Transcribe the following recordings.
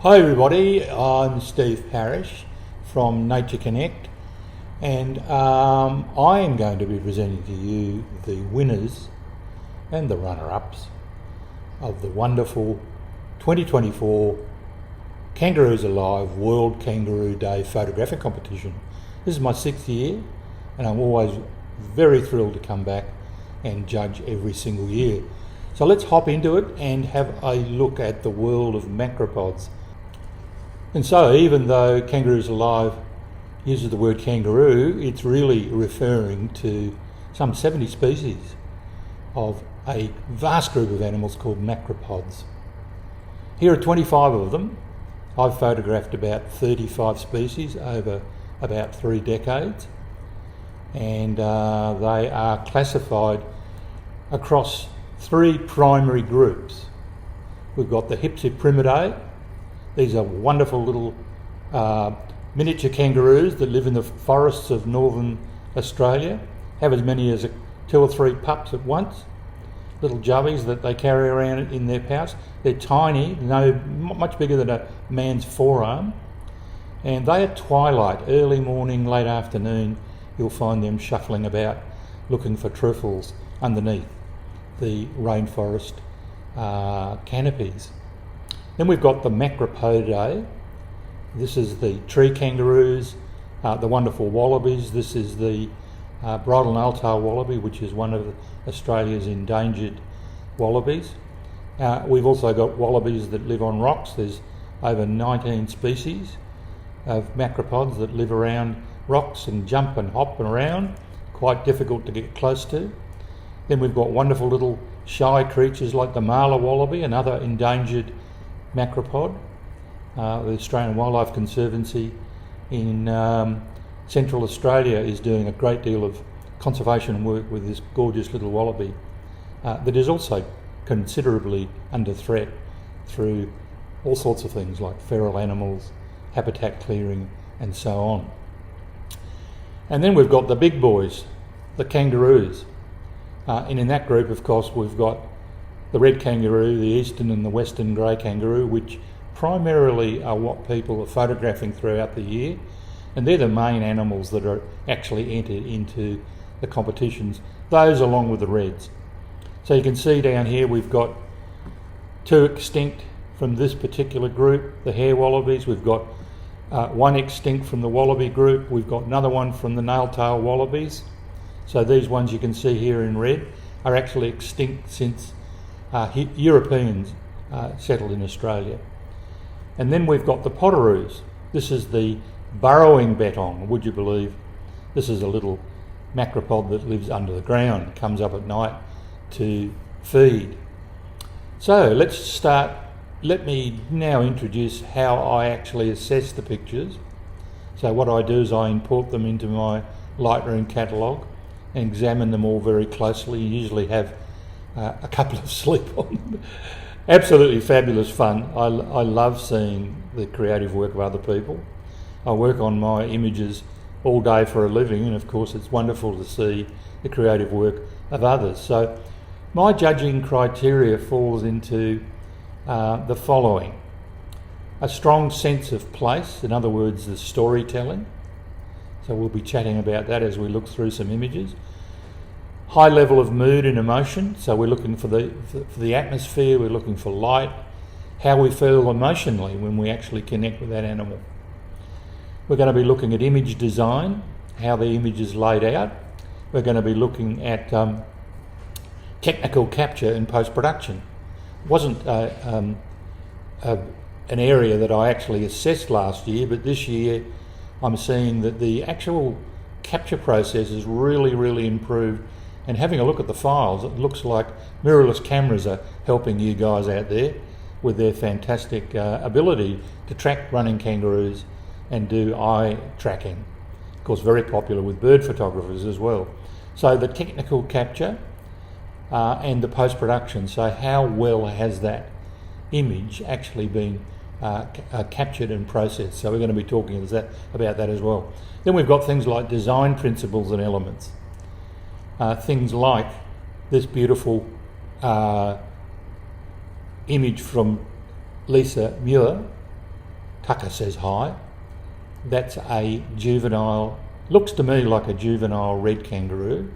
Hi everybody, I'm Steve Parrish from Nature Connect, and I am going to be presenting to you the winners and the runner-ups of the wonderful 2024 Kangaroos Alive World Kangaroo Day photographic competition. This is my 6th year, and I'm always very thrilled to come back and judge every single year. So let's hop into it and have a look at the world of macropods. And so even though Kangaroos Alive uses the word kangaroo, it's really referring to some 70 species of a vast group of animals called macropods. Here are 25 of them. I've photographed about 35 species over about 3 decades, and they are classified across 3 primary groups. We've got the Hypsiprimidae. These are wonderful little miniature kangaroos that live in the forests of northern Australia, have as many as 2 or 3 pups at once, little jubbies that they carry around in their pouch. They're tiny, much bigger than a man's forearm, and they at twilight, early morning, late afternoon, you'll find them shuffling about looking for truffles underneath the rainforest canopies. Then we've got the Macropodidae. This is the tree kangaroos, the wonderful wallabies. This is the bridle nail-tail wallaby, which is one of Australia's endangered wallabies. We've also got wallabies that live on rocks. There's over 19 species of macropods that live around rocks and jump and hop around, quite difficult to get close to. Then we've got wonderful little shy creatures like the marla wallaby, another endangered macropod. The Australian Wildlife Conservancy in Central Australia is doing a great deal of conservation work with this gorgeous little wallaby that is also considerably under threat through all sorts of things like feral animals, habitat clearing and so on. And then we've got the big boys, the kangaroos. And in that group, of course, we've got the red kangaroo, the eastern and the western grey kangaroo, which primarily are what people are photographing throughout the year, and they're the main animals that are actually entered into the competitions, those along with the reds. So you can see down here we've got 2 extinct from this particular group, the hare wallabies. We've got 1 extinct from the wallaby group. We've got another one from the nail-tail wallabies. So these ones you can see here in red are actually extinct since Europeans settled in Australia. And then we've got the potoroos. This is the burrowing bettong, would you believe? This is a little macropod that lives under the ground, comes up at night to feed. So let's start. Let me now introduce how I actually assess the pictures. So what I do is I import them into my Lightroom catalogue and examine them all very closely. You usually have a couple of sleep on them. Absolutely fabulous fun. I love seeing the creative work of other people. I work on my images all day for a living, and of course it's wonderful to see the creative work of others. So my judging criteria falls into the following: a strong sense of place, in other words, the storytelling. So we'll be chatting about that as we look through some images. High level of mood and emotion, so we're looking for the atmosphere, we're looking for light, how we feel emotionally when we actually connect with that animal. We're going to be looking at image design, how the image is laid out. We're going to be looking at technical capture and post-production. It wasn't an area that I actually assessed last year, but this year I'm seeing that the actual capture process is really improved, and having a look at the files, it looks like mirrorless cameras are helping you guys out there with their fantastic ability to track running kangaroos and do eye tracking. Of course, very popular with bird photographers as well. So the technical capture and the post-production, so how well has that image actually been captured and processed. So we're going to be talking about that as well. Then we've got things like design principles and elements. Things like this beautiful image from Lisa Muir Tucker says hi. That's a juvenile, looks to me like a juvenile red kangaroo,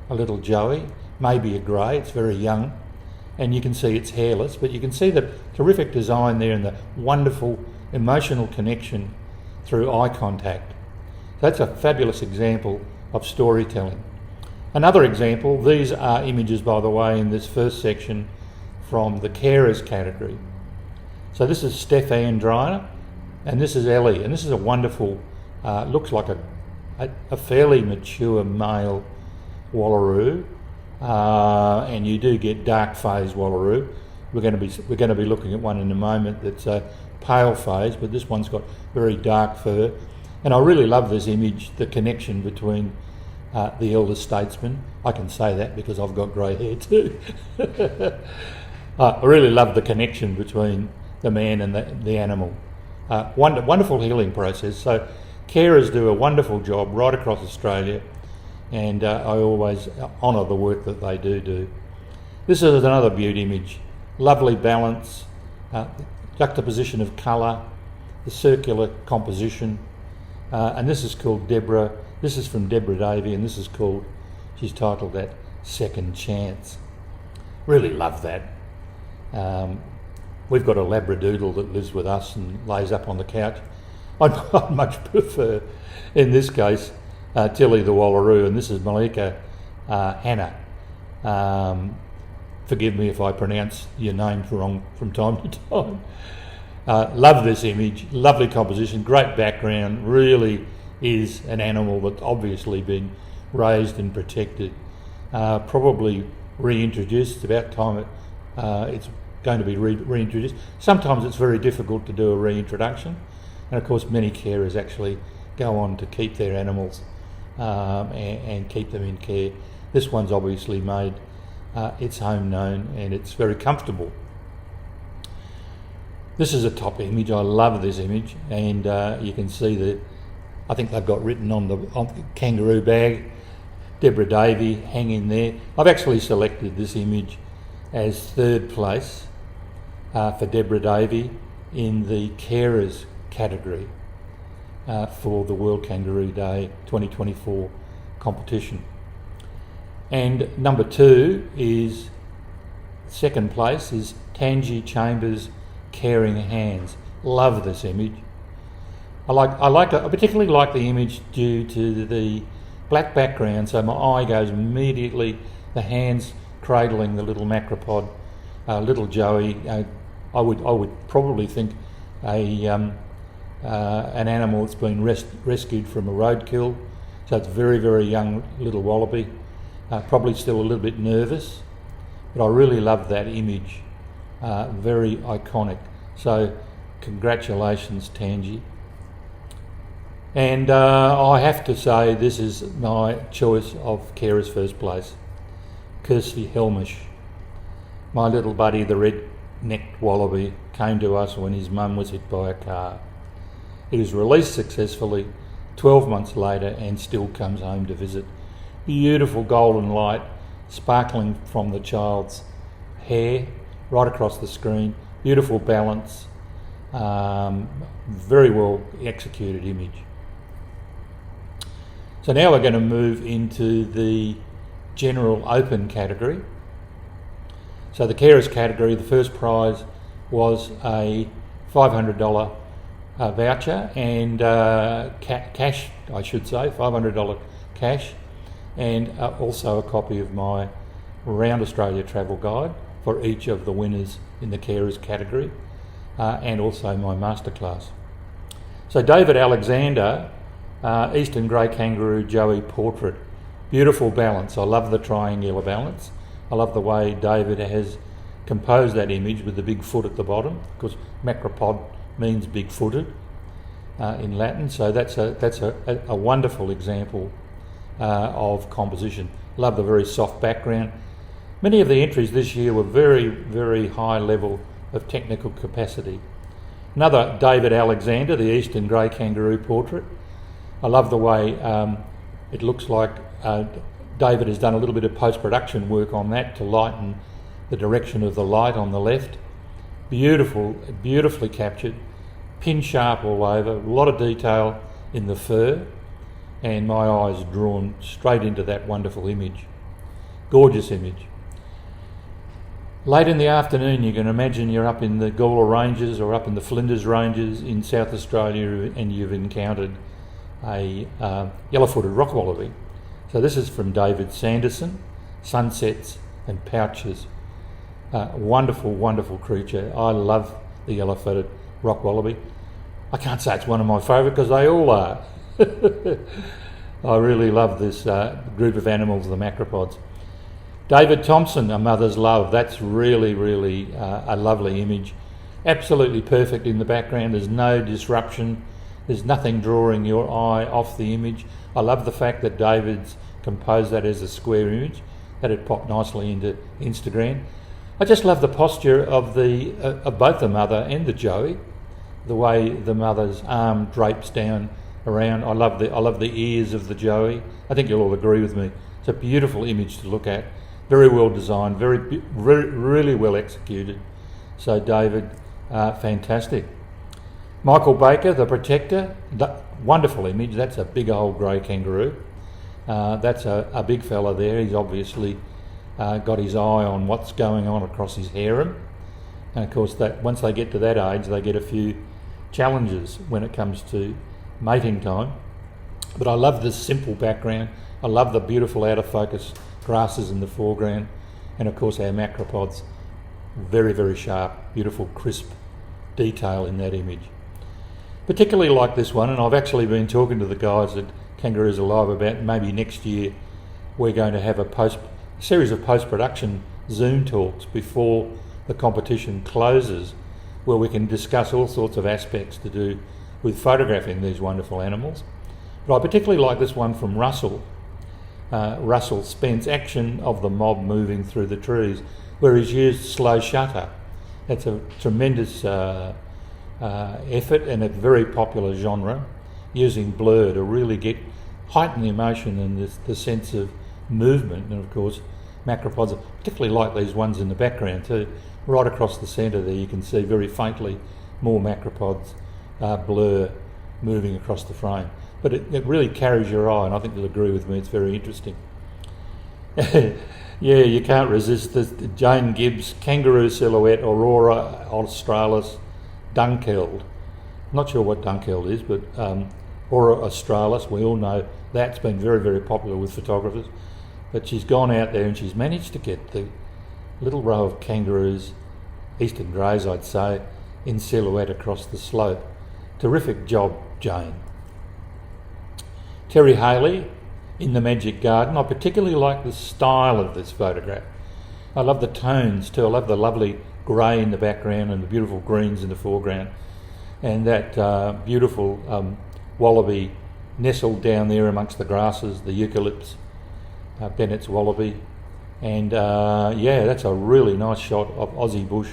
a little joey, maybe a grey, it's very young, and you can see it's hairless, but you can see the terrific design there and the wonderful emotional connection through eye contact. That's a fabulous example of storytelling. Another example, these are images, by the way, in this first section from the carers category. So this is Stefan Dreiner, and this is Ellie, and this is a wonderful, looks like a fairly mature male wallaroo, and you do get dark phase wallaroo. We're going to be looking at one in a moment that's a pale phase, but this one's got very dark fur, and I really love this image, the connection between the elder statesman. I can say that because I've got grey hair too. I really love the connection between the man and the animal. Wonderful healing process. So carers do a wonderful job right across Australia, and I always honour the work that they do. This is another beauty image. Lovely balance, juxtaposition of colour, the circular composition, and this is called Deborah. This is from Deborah Davey, and this is called, she's titled that Second Chance. Really love that. We've got a Labradoodle that lives with us and lays up on the couch. I'd much prefer, in this case, Tilly the Wallaroo, and this is Malika Hannah. Forgive me if I pronounce your names wrong from time to time. Love this image, lovely composition, great background, really is an animal that's obviously been raised and protected. Probably reintroduced, it's about time it's going to be reintroduced. Sometimes it's very difficult to do a reintroduction, and of course many carers actually go on to keep their animals and keep them in care. This one's obviously made its home known, and it's very comfortable. This is a top image. I love this image, and you can see that I think they've got written on the kangaroo bag, Deborah Davey, hang in there. I've actually selected this image as third place for Deborah Davey in the carers category for the World Kangaroo Day 2024 competition. And number two is, second place is Tangi Chambers' Caring Hands. Love this image. I particularly like the image due to the black background, so my eye goes immediately, the hands cradling the little macropod, little Joey. I would probably think an animal that's been rescued from a roadkill, so it's very, very young little wallaby, probably still a little bit nervous, but I really love that image, very iconic. So congratulations, Tangi. And I have to say this is my choice of carers first place. Kirsty Helmish, my little buddy, the red-necked wallaby, came to us when his mum was hit by a car. He was released successfully 12 months later and still comes home to visit. Beautiful golden light sparkling from the child's hair right across the screen. Beautiful balance, very well executed image. So now we're going to move into the general open category. So the carers category, the first prize was a $500 voucher and cash, I should say, $500 cash, and also a copy of my Round Australia travel guide for each of the winners in the carers category, and also my masterclass. So David Alexander, Eastern Grey Kangaroo Joey portrait. Beautiful balance. I love the triangular balance. I love the way David has composed that image with the big foot at the bottom, because macropod means big-footed in Latin. So that's a wonderful example of composition. Love the very soft background. Many of the entries this year were very, very high level of technical capacity. Another David Alexander, the Eastern Grey Kangaroo portrait. I love the way it looks like David has done a little bit of post-production work on that to lighten the direction of the light on the left. Beautiful, beautifully captured. pin sharp all over, a lot of detail in the fur, and my eyes drawn straight into that wonderful image. Gorgeous image. Late in the afternoon, you can imagine you're up in the Gawler Ranges or up in the Flinders Ranges in South Australia, and you've encountered a yellow-footed rock wallaby. So this is from David Sanderson, Sunsets and Pouches. Wonderful, wonderful creature. I love the yellow-footed rock wallaby. I can't say it's one of my favourite because they all are. I really love this group of animals, the macropods. David Thompson, A Mother's Love. That's really, really a lovely image. Absolutely perfect in the background. There's no disruption. There's nothing drawing your eye off the image. I love the fact that David's composed that as a square image, that it popped nicely into Instagram. I just love the posture of both the mother and the joey, the way the mother's arm drapes down around. I love the ears of the joey. I think you'll all agree with me. It's a beautiful image to look at. Very well designed, really well executed. So David, fantastic. Michael Baker, The Protector, wonderful image. That's a big old grey kangaroo. That's a big fella there. He's obviously got his eye on what's going on across his harem. And of course, that once they get to that age, they get a few challenges when it comes to mating time. But I love this simple background. I love the beautiful out of focus grasses in the foreground, and of course our macropods, very, very sharp, beautiful, crisp detail in that image. Particularly like this one, and I've actually been talking to the guys at Kangaroos Alive about maybe next year we're going to have a series of post-production Zoom talks before the competition closes, where we can discuss all sorts of aspects to do with photographing these wonderful animals. But I particularly like this one from Russell Spence, Action of the Mob Moving Through the Trees, where he's used slow shutter. That's a tremendous effort and a very popular genre, using blur to really heighten the emotion and the sense of movement. And of course, macropods, particularly like these ones in the background too, right across the centre there you can see very faintly more macropods blur moving across the frame. But it really carries your eye, and I think you'll agree with me, it's very interesting. Yeah, you can't resist this. Jane Gibbs, Kangaroo Silhouette, Aurora Australis, Dunkeld. Not sure what Dunkeld is, but Aurora Australis, we all know that's been very, very popular with photographers. But she's gone out there and she's managed to get the little row of kangaroos, eastern greys I'd say, in silhouette across the slope. Terrific job, Jane. Terry Haley, In the Magic Garden. I particularly like the style of this photograph. I love the tones too. I love the lovely grey in the background and the beautiful greens in the foreground, and that beautiful wallaby nestled down there amongst the grasses, the eucalypts, Bennett's wallaby. And yeah, that's a really nice shot of Aussie bush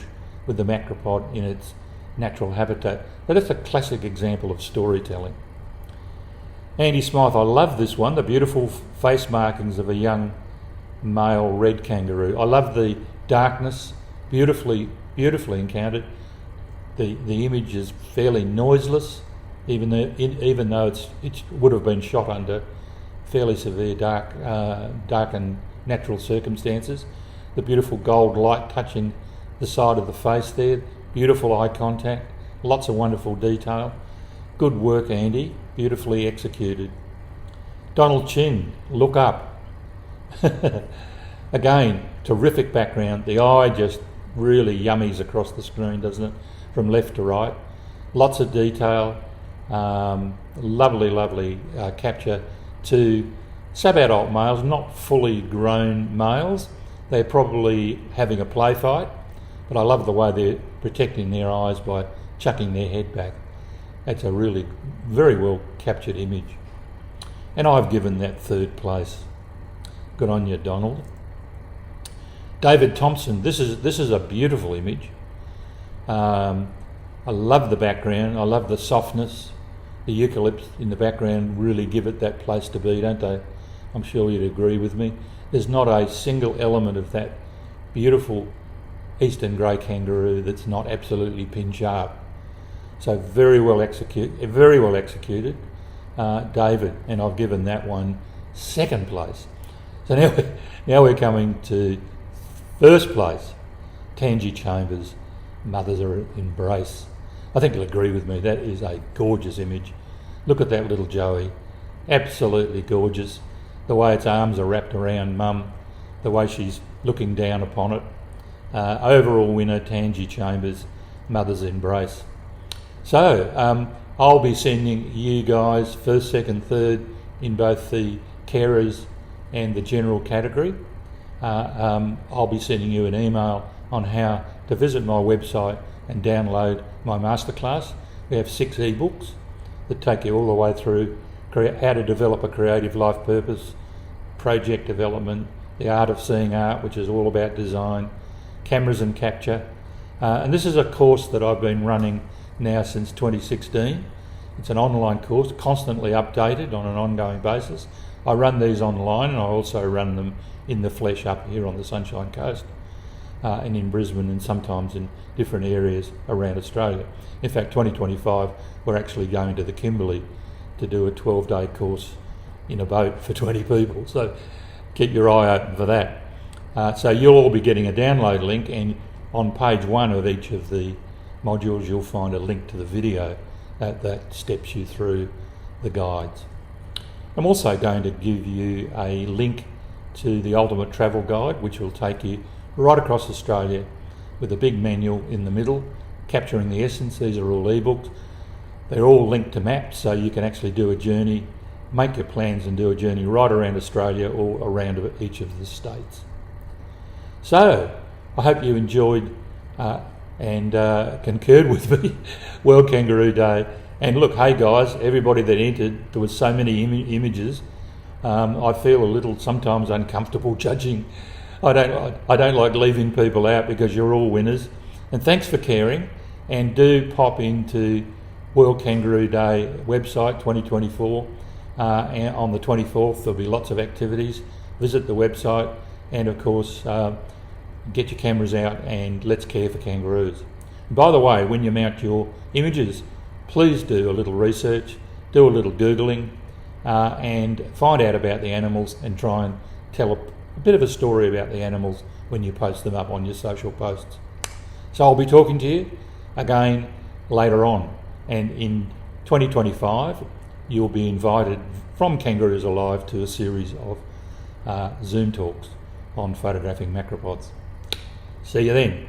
with the macropod in its natural habitat. But that's a classic example of storytelling. Andy Smythe, I love this one, the beautiful face markings of a young male red kangaroo. I love the darkness, beautifully encountered. The image is fairly noiseless, even though it would have been shot under fairly severe dark and natural circumstances. The beautiful gold light touching the side of the face there, beautiful eye contact, lots of wonderful detail. Good work, Andy. Beautifully executed. Donald Chin, Look Up. Again, terrific background. The eye just really yummies across the screen, doesn't it? From left to right. Lots of detail. Lovely capture to sub-adult males, not fully grown males. They're probably having a play fight, but I love the way they're protecting their eyes by chucking their head back. That's a really very well captured image. And I've given that third place. Good on you, Donald. David Thompson, this is a beautiful image. I love the background, I love the softness. The eucalypts in the background really give it that place to be, don't they? I'm sure you'd agree with me. There's not a single element of that beautiful eastern grey kangaroo that's not absolutely pin sharp. So very well executed, David, and I've given that one second place. So now we're coming to first place, Tangi Chambers, Mothers Are Embrace. I think you'll agree with me, that is a gorgeous image. Look at that little Joey, absolutely gorgeous. The way its arms are wrapped around Mum, the way she's looking down upon it. Overall winner, Tangi Chambers, Mother's Embrace. So I'll be sending you guys first, second, third in both the carers and the general category. I'll be sending you an email on how to visit my website and download my masterclass. We have 6 ebooks that take you all the way through how to develop a creative life purpose, project development, the art of seeing art, which is all about design, cameras and capture. And this is a course that I've been running now since 2016. It's an online course, constantly updated on an ongoing basis. I run these online, and I also run them in the flesh up here on the Sunshine Coast, and in Brisbane, and sometimes in different areas around Australia. In fact, 2025, we're actually going to the Kimberley to do a 12-day course in a boat for 20 people. So keep your eye open for that. So you'll all be getting a download link, and on page 1 of each of the modules you'll find a link to the video that steps you through the guides. I'm also going to give you a link to the Ultimate Travel Guide, which will take you right across Australia with a big manual in the middle, capturing the essence. These are all ebooks. They're all linked to maps, so you can actually do a journey, make your plans and do a journey right around Australia or around each of the states. So, I hope you enjoyed and concurred with me. World Kangaroo Day. And look, hey guys, everybody that entered, there was so many images. I feel a little sometimes uncomfortable judging. I don't like leaving people out because you're all winners. And thanks for caring. And do pop into World Kangaroo Day website 2024. And on the 24th, there'll be lots of activities. Visit the website, and of course, get your cameras out and let's care for kangaroos. And by the way, when you mount your images, please do a little research, do a little Googling, and find out about the animals and try and tell a bit of a story about the animals when you post them up on your social posts. So I'll be talking to you again later on, and in 2025 you'll be invited from Kangaroos Alive to a series of Zoom talks on photographing macropods. See you then.